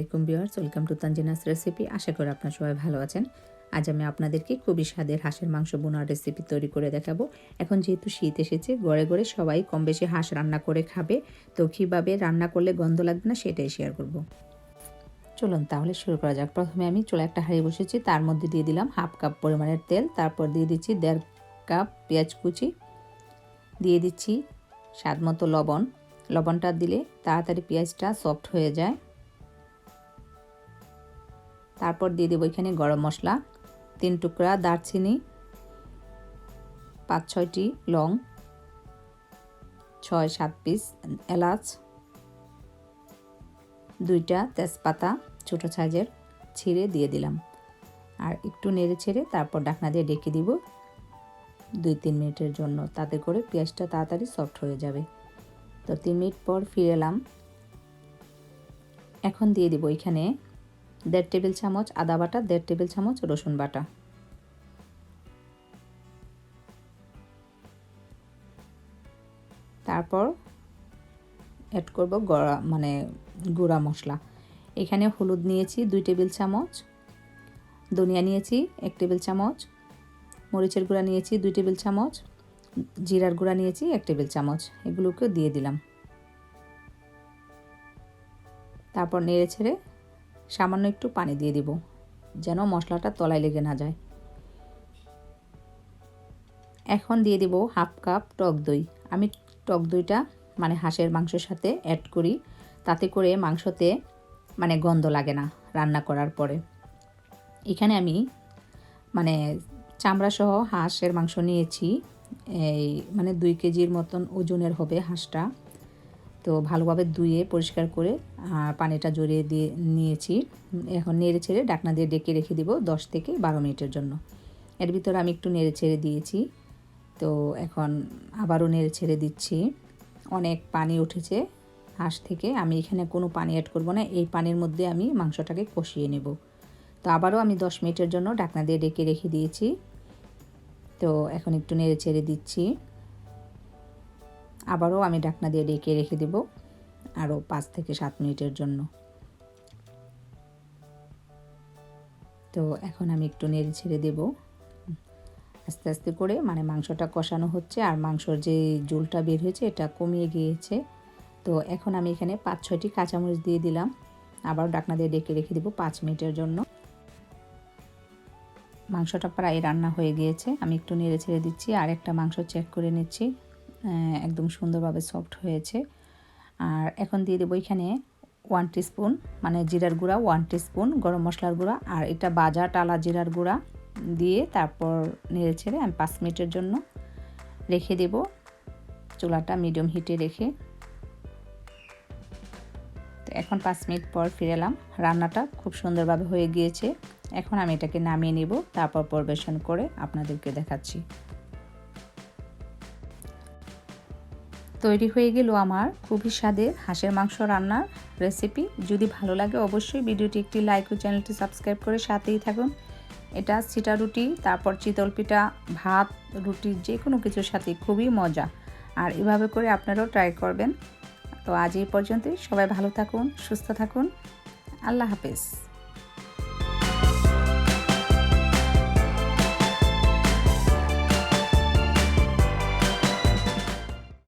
আলাইকুম viewers, welcome to Tanzina's recipe. আশা করি আপনারা সবাই ভালো আছেন। আজ আমি আপনাদেরকে খুবই স্বাদের হাঁসের মাংস বোনার রেসিপি তৈরি করে দেখাবো। এখন যেহেতু শীত এসেছে, ঘরে ঘরে সবাই কম বেশি হাঁস রান্না করে খাবে। তো কীভাবে রান্না করলে গন্ধ লাগবে না সেটাই শেয়ার করব। চলুন তাহলে শুরু করা যাক। প্রথমে আমি চুলায় একটা হাঁড়ি বসেছি, তার মধ্যে দিয়ে দিলাম 1/2 কাপ পরিমাণের তেল। তারপর দিয়ে দিচ্ছি 1.5 কাপ পেঁয়াজ কুচি, দিয়ে দিচ্ছি স্বাদ মতো লবণ। লবণটা দিলে তাড়াতাড়ি পেঁয়াজটা সফট হয়ে যায়। তারপর দিয়ে দেবো এখানে গরম মশলা, 3 টুকরা দারচিনি, 5-6টি লং, 6-7 পিস এলাচ, 2টা তেজপাতা ছোটো সাইজের ছিঁড়ে দিয়ে দিলাম। আর একটু নেড়ে ছেড়ে তারপর ঢাকনা দিয়ে ঢেকে দিব 2-3 মিনিটের জন্য, তাতে করে পেঁয়াজটা তাড়াতাড়ি সফট হয়ে যাবে। তো 3 মিনিট পর ফিরে এলাম। এখন দিয়ে দেবো এখানে 1.5 টেবিল চামচ আদা বাটা, 1.5 টেবিল চামচ রসুন বাটা। তারপর অ্যাড করব গুঁড়া মশলা। এখানে হলুদ নিয়েছি 2 টেবিল চামচ, ধনিয়া নিয়েছি 1 টেবিল চামচ, মরিচের গুঁড়া নিয়েছি 2 টেবিল চামচ, জিরার গুঁড়া নিয়েছি 1 টেবিল চামচ। এগুলোকে দিয়ে দিলাম। তারপর নেড়ে ছেড়ে সামান্য একটু পানি দিয়ে দিব, যেন মশলাটা তলায় লেগে না যায়। এখন দিয়ে দিব 1/2 কাপ টক দই। আমি টক দইটা হাঁসের মাংসের সাথে অ্যাড করি, তাতে করে মাংসতে গন্ধ লাগে না রান্না করার পরে। এখানে আমি চামড়া সহ হাঁসের মাংস নিয়েছি, এই 2 কেজির মতন ওজনের হবে হাঁসটা। তো ভালোভাবে ধুয়ে পরিষ্কার করে পানিটা জড়িয়ে দিয়ে নিয়েছি। এখন নেড়ে ছেড়ে ঢাকনা দিয়ে ঢেকে রেখে দিব 10 থেকে 12 মিনিটের জন্য। এর ভিতরে আমি একটু নেড়ে ছেড়ে দিয়েছি। তো এখন আবারও নেড়ে ছেড়ে দিচ্ছি। অনেক পানি উঠেছে হাঁস থেকে, আমি এখানে কোনো পানি অ্যাড করব না। এই পানির মধ্যে আমি মাংসটাকে কষিয়ে নেব। তো আবারও আমি 10 মিনিটের জন্য ঢাকনা দিয়ে ঢেকে রেখে দিয়েছি। তো এখন একটু নেড়ে ছেড়ে দিচ্ছি। আবারও আমি ঢাকনা দিয়ে ঢেকে রেখে দেব আরও 5 থেকে 7 মিনিটের জন্য। তো এখন আমি একটু নেড়ে ছেড়ে দেব। আস্তে আস্তে করে মাংসটা কষানো হচ্ছে, আর মাংসর যে ঝোলটা বের হয়েছে এটা কমিয়ে গিয়েছে। তো এখন আমি এখানে 5-6টি কাঁচামরিচ দিয়ে দিলাম। আবার ঢাকনা দিয়ে ঢেকে রেখে দেব 5 মিনিটের জন্য। মাংসটা প্রায় রান্না হয়ে গিয়েছে। আমি একটু নেড়ে ছেড়ে দিচ্ছি, আর একটা মাংস চেক করে নিচ্ছি, একদম সুন্দরভাবে সফট হয়েছে। আর এখন দিয়ে দেবো এখানে 1 টিস্পুন জিরার গুঁড়া, 1 টিস্পুন গরম মশলার গুঁড়া, আর এটা বাজা টালা জিরার গুঁড়া দিয়ে তারপর নেড়ে ছেড়ে আমি 5 মিনিটের জন্য রেখে দেব, চুলাটা মিডিয়াম হিটে রেখে। তো এখন 5 মিনিট পর ফিরে এলাম। রান্নাটা খুব সুন্দরভাবে হয়ে গিয়েছে। এখন আমি এটাকে নামিয়ে নেব, তারপর পরিবেশন করে আপনাদেরকে দেখাচ্ছি। তৈরি হয়ে গেল আমার খুবই স্বাদের হাঁসের মাংস রান্নার রেসিপি। যদি ভালো লাগে অবশ্যই ভিডিওটি একটি লাইক ও চ্যানেলটি সাবস্ক্রাইব করে সাথেই থাকুন। এটা চিটা রুটি, তারপর চিতল পিঠা, ভাত, রুটি যে কোনো কিছুর সাথে খুবই মজা। আর এভাবে করে আপনারাও ট্রাই করবেন। তো আজ এই পর্যন্তই। সবাই ভালো থাকুন, সুস্থ থাকুন। আল্লাহ হাফেজ।